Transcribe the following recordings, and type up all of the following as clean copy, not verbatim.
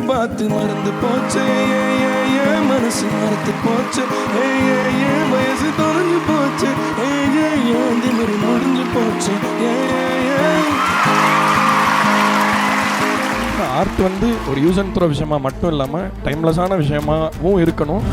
பார்த்து மறந்து போச்சு, ஏன் மனசு மறந்து போச்சு, ஏன் வயசு தொலைஞ்சு போச்சு, ஏன் திமிரு முடிஞ்சு போச்சு. ஆர்ட் வந்து ஒரு யூஸ் அண்ட் த்ரோ விஷயமா மட்டும் இல்லாமல் டைம்லெஸ்ஸான விஷயமாவும் இருக்கணும்.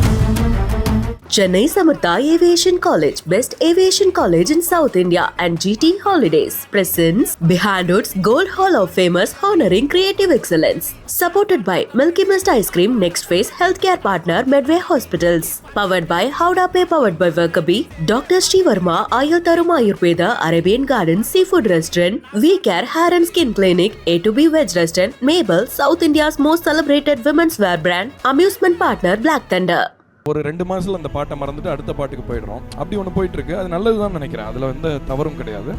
Chennai Samartha Aviation College, best aviation college in South India, and GT Holidays presents Behind Hoods Gold Hall of Famers honoring creative excellence. Supported by Milky Mist Ice Cream, Next Phase Healthcare Partner Medway Hospitals. Powered by Howda Pay, powered by Workabi, Dr. Srivarma Ayurtharum Ayurveda, Arabian Garden Seafood Restaurant, We Care Hair and Skin Clinic, A2B Veg Restaurant, Mabel, South India's most celebrated women's wear brand, amusement partner Black Thunder. ஒரு 2 மாதத்தில் அந்த பாட்டை மறந்துட்டு அடுத்த பாட்டுக்கு போயிடுறோம். அப்படி ஒன்று போயிட்டுருக்கு. அது நல்லது தான் நினைக்கிறேன். அதில் வந்து தவறும் கிடையாது.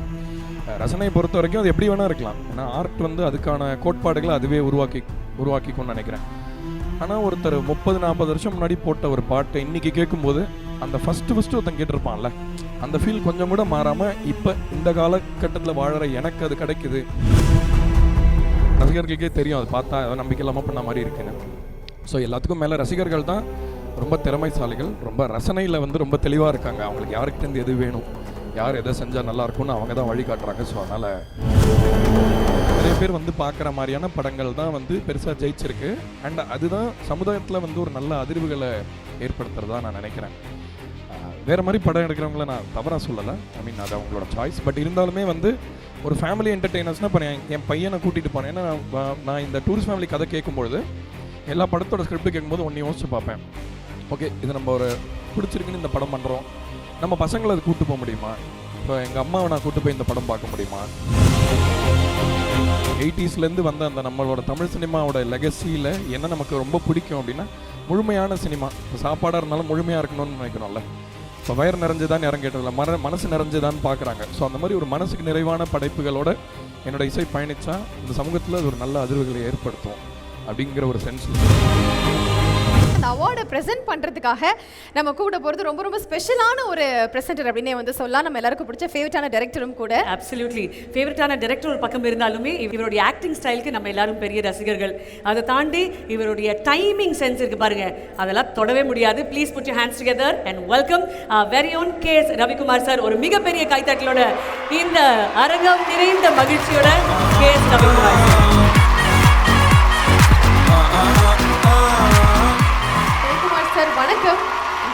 ரசனையை பொறுத்த வரைக்கும் அது எப்படி வேணால் இருக்கலாம். ஏன்னா ஆர்ட் வந்து அதுக்கான கோட்பாடுகளை அதுவே உருவாக்கிக்கும்னு நினைக்கிறேன். ஆனால் ஒருத்தர் 30-40 வருஷம் முன்னாடி போட்ட ஒரு பாட்டை இன்றைக்கி கேட்கும்போது அந்த ஃபஸ்ட்டு ஒருத்தன் கேட்டிருப்பான்ல, அந்த ஃபீல் கொஞ்சம் கூட மாறாமல் இப்போ இந்த காலகட்டத்தில் வாழற எனக்கு அது கிடைக்குது. ரசிகர்களுக்கே தெரியும், அது பார்த்தா நம்பிக்கை இல்லாமல் பண்ண மாதிரி இருக்குன்னு. ஸோ எல்லாத்துக்கும் மேலே ரசிகர்கள் தான் ரொம்ப திறமைசாலிகள். ரொம்ப ரசனையில் வந்து ரொம்ப தெளிவாக இருக்காங்க. அவங்களுக்கு யாருக்கிட்டேருந்து எது வேணும், யார் எதை செஞ்சால் நல்லாயிருக்கும்னு அவங்க தான் வழி காட்டுறாங்க. ஸோ அதனால் நிறைய பேர் வந்து பார்க்குற மாதிரியான படங்கள் தான் வந்து பெருசாக ஜெயிச்சிருக்கு. அண்ட் அதுதான் சமுதாயத்தில் வந்து ஒரு நல்ல அதிர்வுகளை ஏற்படுத்துகிறதா நான் நினைக்கிறேன். வேறு மாதிரி படம் எடுக்கிறவங்கள நான் தவறாக சொல்லலை. ஐ மீன் அது அவங்களோட சாய்ஸ். பட் இருந்தாலுமே வந்து ஒரு ஃபேமிலி என்டர்டெய்னர்ஸ்னால் இப்போ என் பையனை கூட்டிகிட்டு போனேன். ஏன்னா நான் இந்த டூரிஸ்ட் ஃபேமிலி கதை கேட்கும்பொழுது எல்லா படத்தோட ஸ்கிரிப்ட் கேட்கும்போது ஒன்று யோசிச்சு பார்ப்பேன். ஓகே, இது நம்ம ஒரு பிடிச்சிருக்குன்னு இந்த படம் பண்ணுறோம், நம்ம பசங்களை அது கூப்பிட்டு போக முடியுமா? இப்போ எங்கள் அம்மாவை நான் கூப்பிட்டு போய் இந்த படம் பார்க்க முடியுமா? 80ஸ்லேருந்து வந்த அந்த நம்மளோட தமிழ் சினிமாவோட லெகசியில் என்ன நமக்கு ரொம்ப பிடிக்கும் அப்படின்னா முழுமையான சினிமா. இப்போ சாப்பாடாக இருந்தாலும் முழுமையாக இருக்கணும்னு நினைக்கணும்ல. இப்போ வயிறு நிறைஞ்சுதான் யாரும் கேட்டதில்ல, மனசு நிறைஞ்சுதான் பார்க்குறாங்க. ஸோ அந்த மாதிரி ஒரு மனசுக்கு நிறைவான படைப்புகளோட என்னோட இசை பயணித்தா இந்த சமூகத்தில் அது ஒரு நல்ல அதிர்வுகளை ஏற்படுத்தும் அப்படிங்கிற ஒரு சென்ஸ். அந்த அவார்டை ப்ரெசென்ட் பண்ணுறதுக்காக நம்ம கூட போகிறது ரொம்ப ரொம்ப ஸ்பெஷலான ஒரு ப்ரெசென்டர் அப்படின்னே வந்து சொல்லலாம். நம்ம எல்லாருக்கும் பிடிச்ச ஃபேவரட்டான டைரக்டரும் கூட. அப்சல்யூட்லி ஃபேவரட்டான டைரக்டர் ஒரு பக்கம் இருந்தாலுமே இவருடைய ஆக்டிங் ஸ்டைலுக்கு நம்ம எல்லாரும் பெரிய ரசிகர்கள். அதை தாண்டி இவருடைய டைமிங் சென்ஸ் இருக்கு பாருங்க, அதெல்லாம் தொடவே முடியாது. Please put your hands together and welcome very own KS Ravikumar sir. ஒரு மிகப்பெரிய கைத்தட்டலோட இந்த அரங்கம் நிறைந்த மகிழ்ச்சியோட கேஎஸ் ரவிக்குமார் சார். சார் வணக்கம்,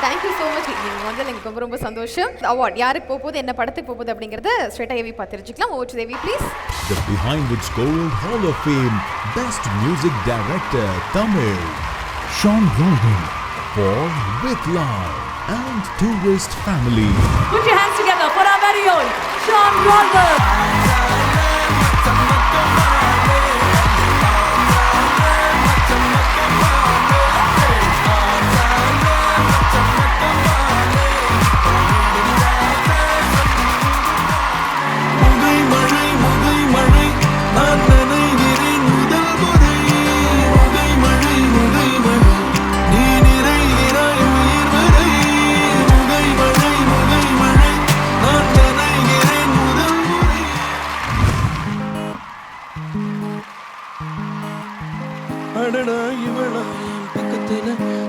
தேங்க்யூ ஸோ மச். நீங்கள் வந்து எனக்கு ரொம்ப ரொம்ப சந்தோஷம். அவார்ட் யாருக்கு போகுது, என்ன படத்துக்கு போகுது அப்படிங்கிறத ஸ்ட்ரெயிட்டாக ஏவி பார்த்து தெரிஞ்சுக்கலாம். Over to Devi please. The Behind Hoods Gold Hall of Fame Best Music Director Tamil Sean Roldan for With Love and Tourist Family. Put your hands together for our very own Sean Roldan. அடடா இவளா என் பக்கத்துல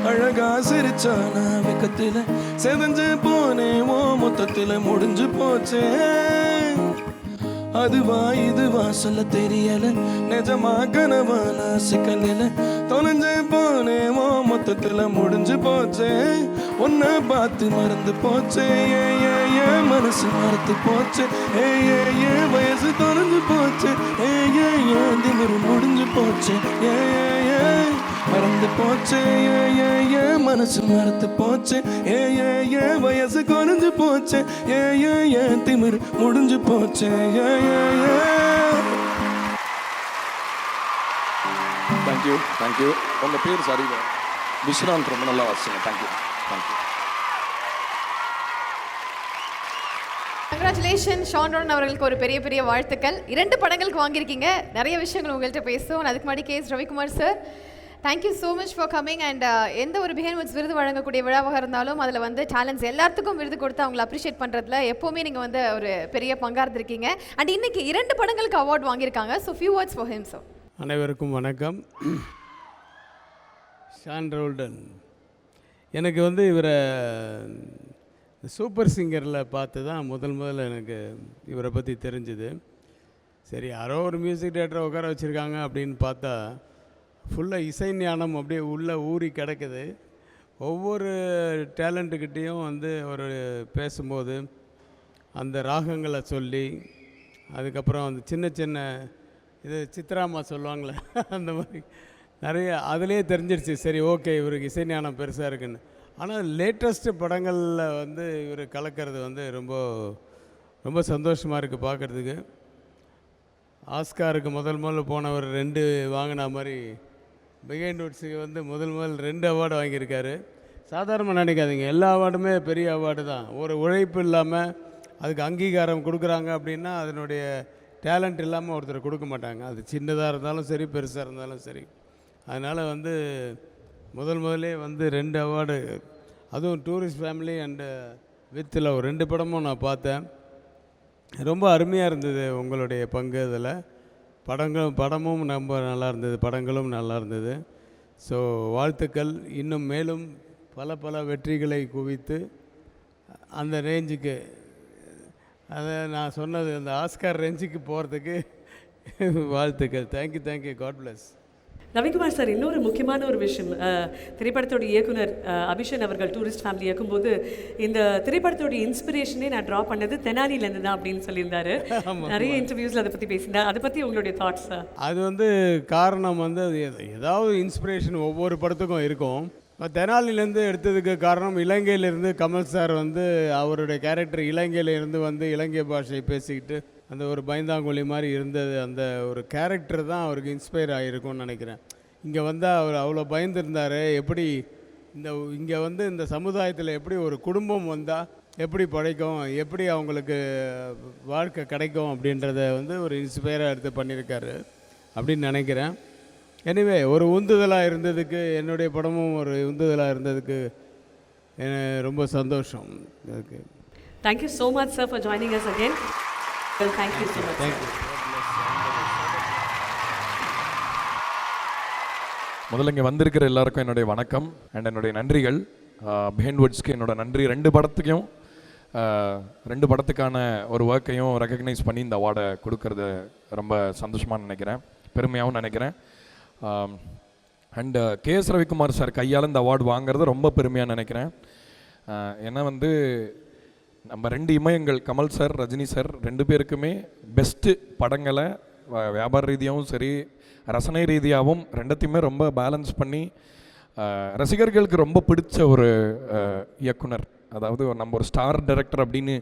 அழகா சிரிச்சானா வெக்கத்துல செதஞ்சு போனே ஓ மொத்தத்துல முடிஞ்சு போச்சே. அதுவா இதுவா சொல்ல தெரியல, நிஜமா கனவா நான் சிக்கல தொலைஞ்சு போனே ஓ மொத்தத்துல முடிஞ்சு போச்சே. உன்னை பார்த்து மறந்து போச்சே, ஏன் மனசு மறந்து போச்சு, ஏன் வயசு தொலைஞ்சு போச்சு, ஏன் திமிரு முடிஞ்சு போச்சு, மறந்து போச்சு, ஏன் மனசு மறந்து போச்சு, ஏன் வயசு குறைஞ்சு போச்சு, ஏன் திமிரு முடிஞ்சு போச்சு. தேங்க்யூ. உங்கள் பேர் சாரி விஸ்ராந்த், ரொம்ப நல்லா வாசிங்க. தேங்க்யூ. கங்க்ராச்சுலேஷன் ஷான் ரோடன் அவர்களுக்கு ஒரு பெரிய பெரிய வாழ்த்துக்கள். 2 படங்களுக்கு வாங்கியிருக்கீங்க. நிறைய விஷயங்கள் உங்கள்கிட்ட பேசுவோம். அதுக்கு முன்னாடி KS Ravikumar sir, thank you so much for coming. And எந்த ஒரு பிஹைண்ட் வுட்ஸ் விருது வழங்கக்கூடிய விழாவாக இருந்தாலும் அதில் வந்து டேலண்ட்ஸ் எல்லாத்துக்கும் விருது கொடுத்து அவங்களை அப்ரிஷியேட் பண்ணுறதுல எப்போவுமே நீங்கள் வந்து ஒரு பெரிய பங்காக இருந்திருக்கீங்க. அண்ட் இன்னைக்கு 2 படங்களுக்கு அவார்ட் வாங்கியிருக்காங்க. So few words for him sir. அனைவருக்கும் வணக்கம். ஷான் ரோல்டன். எனக்கு வந்து இவரை சூப்பர் சிங்கரில் பார்த்து தான் முதல்ல எனக்கு இவரை பற்றி தெரிஞ்சுது. சரி, யாரோ ஒரு மியூசிக் டேரக்டரை உட்கார வச்சுருக்காங்க அப்படின்னு பார்த்தா ஃபுல்லாக இசை ஞானம் அப்படியே உள்ளே ஊறி கிடக்குது. ஒவ்வொரு டேலண்ட்டுக்கிட்டேயும் வந்து ஒரு பேசும்போது அந்த ராகங்களை சொல்லி, அதுக்கப்புறம் அந்த சின்ன சின்ன இது சித்ராமா சொல்லுவாங்களே அந்த மாதிரி நிறைய அதிலே தெரிஞ்சிருச்சு. சரி, ஓகே, இவருக்கு இசை ஞானம் பெருசாக இருக்குன்னு. ஆனால் லேட்டஸ்ட்டு படங்களில் வந்து இவர் கலக்கிறது வந்து ரொம்ப ரொம்ப சந்தோஷமாக இருக்குது பார்க்குறதுக்கு. ஆஸ்காருக்கு முதல்ல போனவர் 2 வாங்கின மாதிரி பிஹைண்ட் வுட்ஸுக்கு வந்து முதல் 2 அவார்டு வாங்கியிருக்காரு. சாதாரணமாக நினைக்காதீங்க, எல்லா அவார்டுமே பெரிய அவார்டு தான். ஒரு உழைப்பு இல்லாமல் அதுக்கு அங்கீகாரம் கொடுக்குறாங்க அப்படின்னா அதனுடைய டேலண்ட் இல்லாமல் ஒருத்தர் கொடுக்க மாட்டாங்க. அது சின்னதாக இருந்தாலும் சரி, பெருசாக இருந்தாலும் சரி. அதனால் வந்து முதல்லே வந்து 2 அவார்டு, அதுவும் tourist family and with love 2 படமும் நான் பார்த்தேன். ரொம்ப அருமையாக இருந்தது உங்களுடைய பங்கு அதில். படமும் ரொம்ப நல்லா இருந்தது, படங்களும் நல்லா இருந்தது. ஸோ வாழ்த்துக்கள். இன்னும் மேலும் பல வெற்றிகளை குவித்து அந்த ரேஞ்சுக்கு, அதை நான் சொன்னது அந்த ஆஸ்கார் ரேஞ்சுக்கு போகிறதுக்கு வாழ்த்துக்கள். Thank you. God bless. Ravikumar sir, இன்னொரு முக்கியமான ஒரு விஷயம், திரைப்படத்தோட இயக்குனர் அபிஷன் அவர்கள் டூரிஸ்ட் ஃபேமிலி இயக்கும்போது இந்த திரைப்படத்தோட இன்ஸ்பிரேஷனே நான் ட்ரா பண்ணது தெனாலிலேருந்து தான் அப்படின்னு சொல்லியிருந்தாரு. நிறைய இன்டர்வியூஸில் அதை பற்றி பேசியிருந்தார். அதை பற்றி உங்களுடைய தாட்ஸ் சார்? அது வந்து காரணம் வந்து அது ஏதாவது இன்ஸ்பிரேஷன் ஒவ்வொரு படத்துக்கும் இருக்கும். தெனாலிலேருந்து எடுத்ததுக்கு காரணம், இலங்கையிலேருந்து கமல் சார் வந்து அவருடைய கேரக்டர் இலங்கையிலேருந்து வந்து இலங்கை பாஷை பேசிக்கிட்டு அந்த ஒரு பயந்தாங்கொழி மாதிரி இருந்தது. அந்த ஒரு கேரக்டர் தான் அவருக்கு இன்ஸ்பயர் ஆகிருக்கும்னு நினைக்கிறேன். இங்கே வந்தால் அவர் அவ்வளோ பயந்துருந்தார். எப்படி இங்கே வந்து இந்த சமுதாயத்தில் எப்படி ஒரு குடும்பம் வந்தால் எப்படி படைக்கும், எப்படி அவங்களுக்கு வாழ்க்கை கிடைக்கும் அப்படின்றத வந்து ஒரு இன்ஸ்பயராக எடுத்து பண்ணியிருக்காரு அப்படின்னு நினைக்கிறேன். எனிவே, ஒரு உந்துதலாக இருந்ததுக்கு, என்னுடைய படமும் ஒரு உந்துதலாக இருந்ததுக்கு ரொம்ப சந்தோஷம். அதுக்கு thank you so much sir for joining us again. Thank you so much. Thank you. முதல்ல இங்கே வந்திருக்கிற எல்லாருக்கும் என்னுடைய வணக்கம் அண்ட் என்னுடைய நன்றிகள். பிஹைண்ட் வுட்ஸ்க்கு என்னோட நன்றி. 2 படத்துக்கும் 2 படத்துக்கான ஒரு ஒர்க்கையும் ரெக்கக்னைஸ் பண்ணி இந்த அவார்டை கொடுக்கறது ரொம்ப சந்தோஷமாக நினைக்கிறேன், பெருமையாகவும் நினைக்கிறேன். அண்ட் கேஎஸ் ரவிக்குமார் சார் கையால் இந்த அவார்டு வாங்குறது ரொம்ப பெருமையாக நினைக்கிறேன். ஏன்னா வந்து நம்ம 2 இமயங்கள், கமல் சார், ரஜினி சார் 2 பேருக்குமே பெஸ்ட்டு படங்களை வியாபார ரீதியாகவும் சரி, ரசனை ரீதியாகவும் 2த்தையுமே ரொம்ப பேலன்ஸ் பண்ணி ரசிகர்களுக்கு ரொம்ப பிடிச்ச ஒரு இயக்குனர். அதாவது நம்ம ஒரு ஸ்டார் டைரக்டர் அப்படின்னு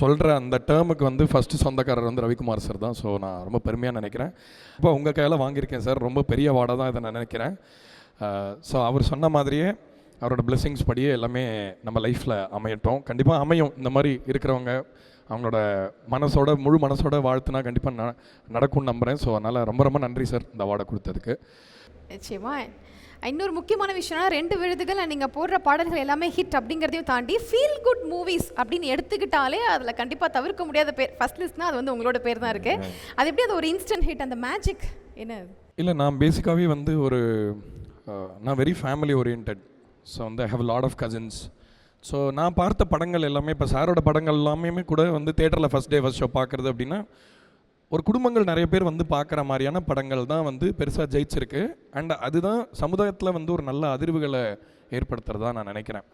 சொல்கிற அந்த டேர்முக்கு வந்து ஃபஸ்ட்டு சொந்தக்காரர் வந்து ரவிக்குமார் சார் தான். ஸோ நான் ரொம்ப பெருமையாக நினைக்கிறேன். இப்போ உங்கள் கையில் வாங்கியிருக்கேன் சார், ரொம்ப பெரிய அவார்டாக தான் இதை நான் நினைக்கிறேன். ஸோ அவர் சொன்ன மாதிரியே அவரோட பிளெஸிங்ஸ் படியே எல்லாமே நம்ம லைஃப்பில் அமையட்டும். கண்டிப்பாக அமையும். இந்த மாதிரி இருக்கிறவங்க அவங்களோட முழு மனசோட வாழ்த்துனா கண்டிப்பாக நடக்கும்னு நம்புகிறேன். ஸோ அதனால் ரொம்ப ரொம்ப நன்றி சார் இந்த அவார்டை கொடுத்ததுக்கு. நிச்சயமா. இன்னொரு முக்கியமான விஷயம்னா 2 விருதுகள் நீங்கள் போடுற பாடல்கள் எல்லாமே ஹிட் அப்படிங்கிறதையும் தாண்டி ஃபீல் குட் மூவிஸ் அப்படின்னு எடுத்துக்கிட்டாலே அதில் கண்டிப்பாக தவிர்க்க முடியாத பேர் ஃபர்ஸ்ட் லிஸ்ட்னா அது வந்து உங்களோட பேர் தான் இருக்குது. அது எப்படி அது ஒரு இன்ஸ்டன்ட் ஹிட், அந்த மேஜிக் என்ன? இல்லை, நான் பேசிக்காகவே வந்து நான் வெரி ஃபேமிலி ஓரியன்ட். ஸோ வந்து I have lot of cousins. So நான் பார்த்த படங்கள் எல்லாமே, இப்போ சாரோட படங்கள் எல்லாமே கூட வந்து தேட்டரில் ஃபஸ்ட் ஷோ பார்க்குறது அப்படின்னா ஒரு குடும்பங்கள் நிறைய பேர் வந்து பார்க்குற மாதிரியான படங்கள் தான் வந்து பெருசாக ஜெயிச்சிருக்கு. அண்ட் அதுதான் சமுதாயத்தில் வந்து ஒரு நல்ல அதிர்வுகளை ஏற்படுத்துறதா நான் நினைக்கிறேன்.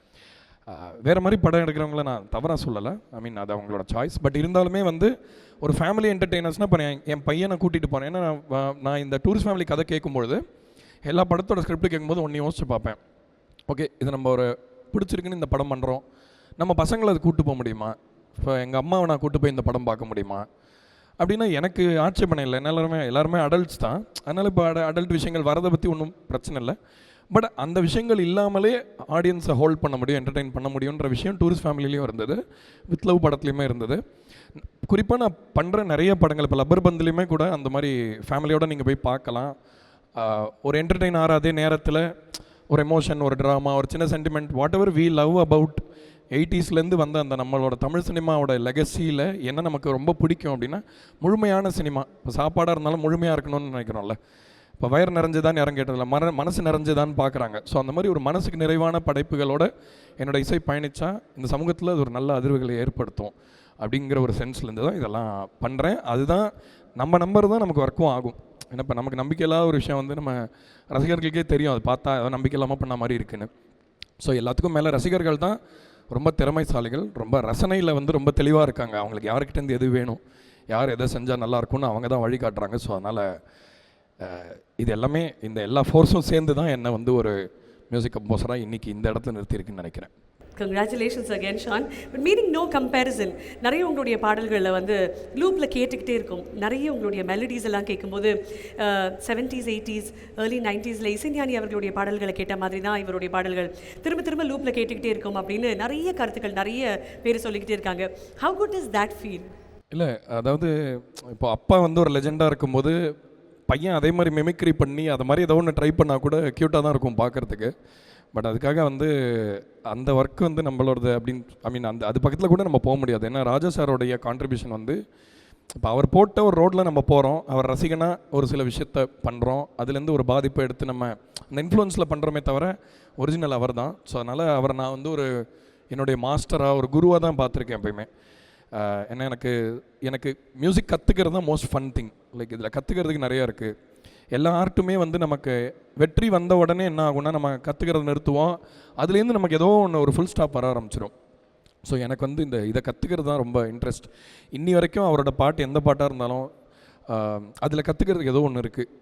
வேறு மாதிரி படம் எடுக்கிறவங்கள நான் தவறாக சொல்லலை, ஐ மீன் அது அவங்களோட சாய்ஸ். பட் இருந்தாலுமே வந்து ஒரு ஃபேமிலி என்டர்டெய்னர்ஸ்னால் இப்போ என் பையனை கூட்டிகிட்டு போனேன். ஏன்னா நான் இந்த டூரிஸ்ட் ஃபேமிலி கதை கேட்கும்பொழுது எல்லா படத்தோட ஸ்கிரிப்ட் கேட்கும்போது ஒன்று யோசிச்சு பார்ப்பேன். ஓகே, இது நம்ம ஒரு பிடிச்சிருக்குன்னு இந்த படம் பண்ணுறோம், நம்ம பசங்களை அது கூப்பிட்டு போக முடியுமா? இப்போ எங்கள் அம்மாவை நான் கூப்பிட்டு போய் இந்த படம் பார்க்க முடியுமா அப்படின்னா எனக்கு ஆட்சேபணம் இல்லை. எல்லாருமே அடல்ட்ஸ் தான். அதனால் இப்போ அடல்ட் விஷயங்கள் வரதை பற்றி ஒன்றும் பிரச்சனை இல்லை. பட் அந்த விஷயங்கள் இல்லாமலே ஆடியன்ஸை ஹோல்ட் பண்ண முடியும், என்டர்டெயின் பண்ண முடியுன்ற விஷயம் டூரிஸ்ட் ஃபேமிலிலையும் இருந்தது, வித் லவ் படத்துலையுமே இருந்தது. குறிப்பாக நான் பண்ணுற நிறைய படங்கள், இப்போ லப்பர் பந்துலேயுமே கூட அந்த மாதிரி ஃபேமிலியோடு நீங்கள் போய் பார்க்கலாம். ஒரு என்டர்டெயின் ஆகிற அதே நேரத்தில் ஒரு எமோஷன், ஒரு ட்ராமா, ஒரு சின்ன sentiment, whatever we love about 80ஸ்லேருந்து வந்த அந்த நம்மளோட தமிழ் சினிமாவோட லெகசியில் என்ன நமக்கு ரொம்ப பிடிக்கும் அப்படின்னா முழுமையான சினிமா. இப்போ சாப்பாடாக இருந்தாலும் முழுமையாக இருக்கணும்னு நினைக்கிறோம்ல. இப்போ வயர் நிறைஞ்சுதான் யாரும் கேட்டதில்ல, மனசு நிறைஞ்சுதான் பார்க்குறாங்க. ஸோ அந்த மாதிரி ஒரு மனசுக்கு நிறைவான படைப்புகளோட என்னோட இசை பயணித்தா இந்த சமூகத்தில் அது ஒரு நல்ல அதிர்வுகளை ஏற்படுத்தும் அப்படிங்கிற ஒரு சென்ஸ்லேருந்து தான் இதெல்லாம் பண்ணுறேன். அதுதான் நம்ம நம்பர் தான் நமக்கு ஒர்க்கும் ஆகும். ஏன்னா இப்போ நமக்கு நம்பிக்கை இல்லாத ஒரு விஷயம் வந்து நம்ம ரசிகர்களுக்கே தெரியும், அது பார்த்தா ஏதோ நம்பிக்கை இல்லாமல் பண்ண மாதிரி இருக்குன்னு. ஸோ எல்லாத்துக்கும் மேலே ரசிகர்கள் தான் ரொம்ப திறமைசாலிகள், ரொம்ப ரசனையில் வந்து ரொம்ப தெளிவாக இருக்காங்க. அவங்களுக்கு யாருக்கிட்டேருந்து எது வேணும், யார் எதை செஞ்சால் நல்லாயிருக்கும்னு அவங்க தான் வழி காட்டுறாங்க. ஸோ அதனால் இது எல்லாமே இந்த எல்லா ஃபோர்ஸும் சேர்ந்து தான் என்னை வந்து ஒரு மியூசிக் கம்போசராக இன்றைக்கி இந்த இடத்துல நிறுத்தியிருக்குன்னு நினைக்கிறேன். Congratulations again Shaan. But meaning no comparison. நிறைய உங்களுடைய பாடல்களில் வந்து லூப்பில் கேட்டுக்கிட்டே இருக்கும். நிறைய உங்களுடைய மெலடிஸ் எல்லாம் கேட்கும்போது 70s 80s early 90s இசைஞானி அவர்களுடைய பாடல்களை கேட்ட மாதிரி தான் இவருடைய பாடல்கள் திரும்ப திரும்ப லூப்பில் கேட்டுக்கிட்டே இருக்கும் அப்படின்னு நிறைய கருத்துக்கள் நிறைய பேர் சொல்லிக்கிட்டே இருக்காங்க. How good is that feel? இல்லை, அதாவது இப்போ அப்பா வந்து ஒரு லெஜெண்டாக இருக்கும்போது பையன் அதே மாதிரி மிமிக்ரி பண்ணி அதை மாதிரி ஏதோ ஒன்று ட்ரை பண்ணால் கூட க்யூட்டாக தான் இருக்கும் பார்க்குறதுக்கு. பட் அதுக்காக வந்து அந்த ஒர்க் வந்து நம்மளோடது அப்படின்னு அது பக்கத்தில் கூட நம்ம போக முடியாது. ஏன்னா ராஜா சாரோடைய கான்ட்ரிபியூஷன் வந்து இப்போ அவர் போட்ட ஒரு ரோட்டில் நம்ம போகிறோம், அவர் ரசிகனாக ஒரு சில விஷயத்த பண்ணுறோம், அதுலேருந்து ஒரு பாதிப்பை எடுத்து நம்ம அந்த இன்ஃப்ளூயன்ஸில் பண்ணுறோமே தவிர ஒரிஜினல் அவர் தான். ஸோ அதனால் அவரை நான் வந்து ஒரு என்னுடைய மாஸ்டராக ஒரு குருவாக தான் பார்த்துருக்கேன் எப்பயுமே. ஏன்னா எனக்கு மியூசிக் கற்றுக்கிறது தான் மோஸ்ட் ஃபன் திங். லைக் இதில் கற்றுக்கிறதுக்கு நிறையா இருக்குது. எல்லா ஆர்ட்டுமே வந்து நமக்கு வெற்றி வந்த உடனே என்ன ஆகும்னா நம்ம கற்றுக்கிறத நிறுத்துவோம், அதுலேருந்து நமக்கு ஏதோ ஒன்று ஒரு ஃபுல் ஸ்டாப் வர ஆரம்பிச்சிடும். ஸோ எனக்கு வந்து இதை கற்றுக்கிறது தான் ரொம்ப இன்ட்ரெஸ்ட். இன்னி வரைக்கும் அவரோட பாட்டு எந்த பாட்டாக இருந்தாலும் அதில் கற்றுக்கிறதுக்கு ஏதோ ஒன்று இருக்குது.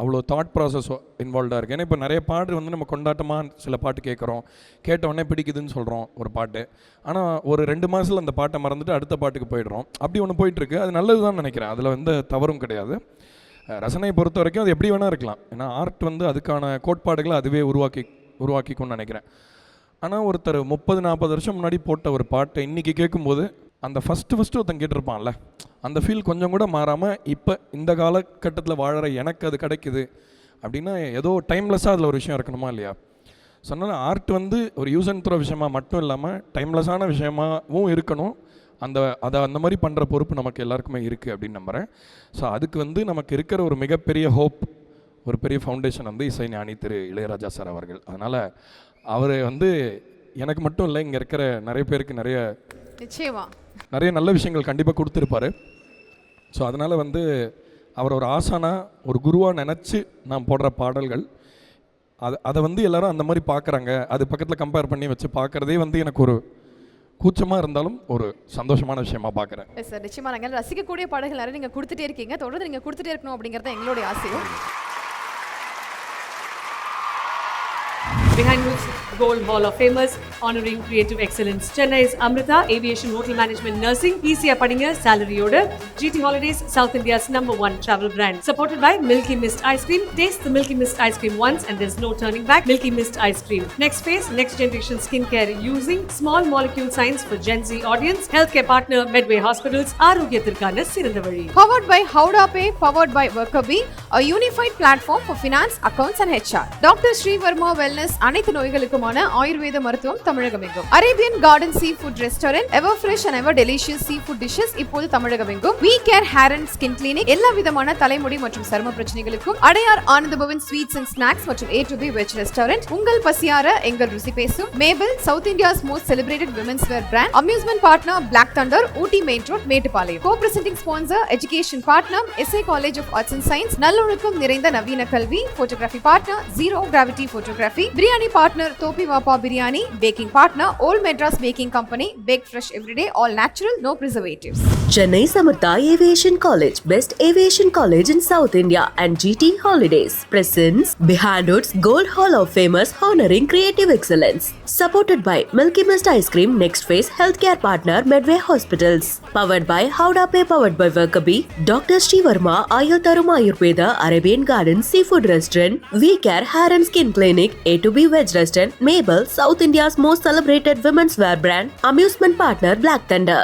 அவ்வளோ தாட் ப்ராசஸ் இன்வால்வ்டாக இருக்குது. ஏன்னா இப்போ நிறைய பாட்டு வந்து நம்ம கொண்டாட்டமாக சில பாட்டு கேட்குறோம், கேட்டவுடனே பிடிக்குதுன்னு சொல்கிறோம் ஒரு பாட்டு. ஆனால் ஒரு 2 மாதத்தில் அந்த பாட்டை மறந்துட்டு அடுத்த பாட்டுக்கு போயிடுறோம். அப்படி ஒன்று போயிட்டுருக்கு. அது நல்லது தான் நினைக்கிறேன், அதில் வந்து தவறும் கிடையாது. ரசனையை பொறுத்த வரைக்கும் அது எப்படி வேணால் இருக்கலாம். ஏன்னா ஆர்ட் வந்து அதுக்கான கோட்பாடுகளை அதுவே உருவாக்கிக்கும்னு நினைக்கிறேன். ஆனால் ஒருத்தர் 30-40 வருஷம் முன்னாடி போட்ட ஒரு பாட்டை இன்றைக்கி கேட்கும்போது அந்த ஃபஸ்ட்டு ஒருத்தன் கேட்டிருப்பான்ல, அந்த ஃபீல் கொஞ்சம் கூட மாறாமல் இப்போ இந்த காலகட்டத்தில் வாழற எனக்கு அது கிடைக்குது அப்படின்னா ஏதோ டைம்லெஸ்ஸாக அதில் ஒரு விஷயம் இருக்கணுமா இல்லையா? சொன்னால் ஆர்ட் வந்து ஒரு யூஸ் அண்ட் த்ரோ விஷயமாக மட்டும் இல்லாமல் டைம்லெஸ்ஸான விஷயமாகவும் இருக்கணும். அதை அந்த மாதிரி பண்ணுற பொறுப்பு நமக்கு எல்லாருக்குமே இருக்குது அப்படின்னு நம்புகிறேன். ஸோ அதுக்கு வந்து நமக்கு இருக்கிற ஒரு மிகப்பெரிய ஹோப், ஒரு பெரிய ஃபவுண்டேஷன் வந்து இசைஞானி திரு இளையராஜா சார் அவர்கள். அதனால் அவர் வந்து எனக்கு மட்டும் இல்லை, இங்கே இருக்கிற நிறைய பேருக்கு நிறைய நல்ல விஷயங்கள் கண்டிப்பாக கொடுத்துருப்பாரு. ஸோ அதனால் வந்து அவர் ஒரு ஆசானா ஒரு குருவாக நினச்சி நான் போடுற பாடல்கள் அதை வந்து எல்லோரும் அந்த மாதிரி பார்க்குறாங்க. அது பக்கத்தில் கம்பேர் பண்ணி வச்சு பார்க்குறதே வந்து எனக்கு ஒரு கூச்சமாக இருந்தாலும் ஒரு சந்தோஷமான விஷயமா பார்க்குறேன். சார் நிச்சயமாக நாங்கள் ரசிக்கக்கூடிய பாடல்கள் நிறைய நீங்கள் கொடுத்துட்டே இருக்கீங்க, தொடர்ந்து நீங்கள் கொடுத்துட்டே இருக்கணும் அப்படிங்கிறத எங்களுடைய ஆசையும். Behind Woods Gold Hall of Famers, honoring creative excellence. Chennai's Amrita Aviation Hotel Management Nursing, easy padinga salary order. GT Holidays, South India's #1 travel brand. Supported by Milky Mist Ice Cream. Taste the Milky Mist Ice Cream once and there's no turning back. Milky Mist Ice Cream. Next phase, next generation skincare using small molecule science for Gen Z audience. Healthcare partner Medway Hospitals. ஆரோக்கியத்திற்கான சிறந்த வழி. Powered by Howda Pay, powered by Workabee, a unified platform for finance, accounts and HR. Dr. Sri Verma Wellness, அனைத்து நோய்களுக்குமான ஆயுர்வேத மருத்துவம் தமிழகமெங்கும். Arabian garden sea food restaurant, ever fresh and ever delicious sea food dishes இப்போது தமிழகமெங்கும். V care hair and skin clinic, எல்லா விதமான தலைமுடி மற்றும் சரும பிரச்சனைகளுக்கும். Adyar Ananda Bhavan sweets and snacks மற்றும் A to B veg restaurant. உங்கள் பசியார எங்கள் ருசி பேசும். Maple, South India's most celebrated women's wear brand. Amusement partner Black Thunder, Ooty main road, Mettupalayam. Co presenting sponsor education partner SA college of arts and science, நல்லொழுக்கம் நிறைந்த நவீன கல்வி. Photography partner zero gravity photography. Biryani partner Topi Vapa Biryani, baking partner Old Madras Baking Company, baked fresh every day, all natural, no preservatives. Chennai Samartha Aviation College, best aviation college in South India, and GT Holidays presents Behind Woods Gold Hall of Famers honoring creative excellence. Supported by Milky Mist Ice Cream, Next Phase Healthcare Partner Medway Hospitals. Powered by Howda Pay, powered by Workabee, Dr. Sri Verma Ayurtharum Ayurveda, Arabian Garden Seafood Restaurant, We Care Hair and Skin Clinic, A to B Veg Restaurant, Mabel, South India's most celebrated women's wear brand, amusement partner Black Thunder.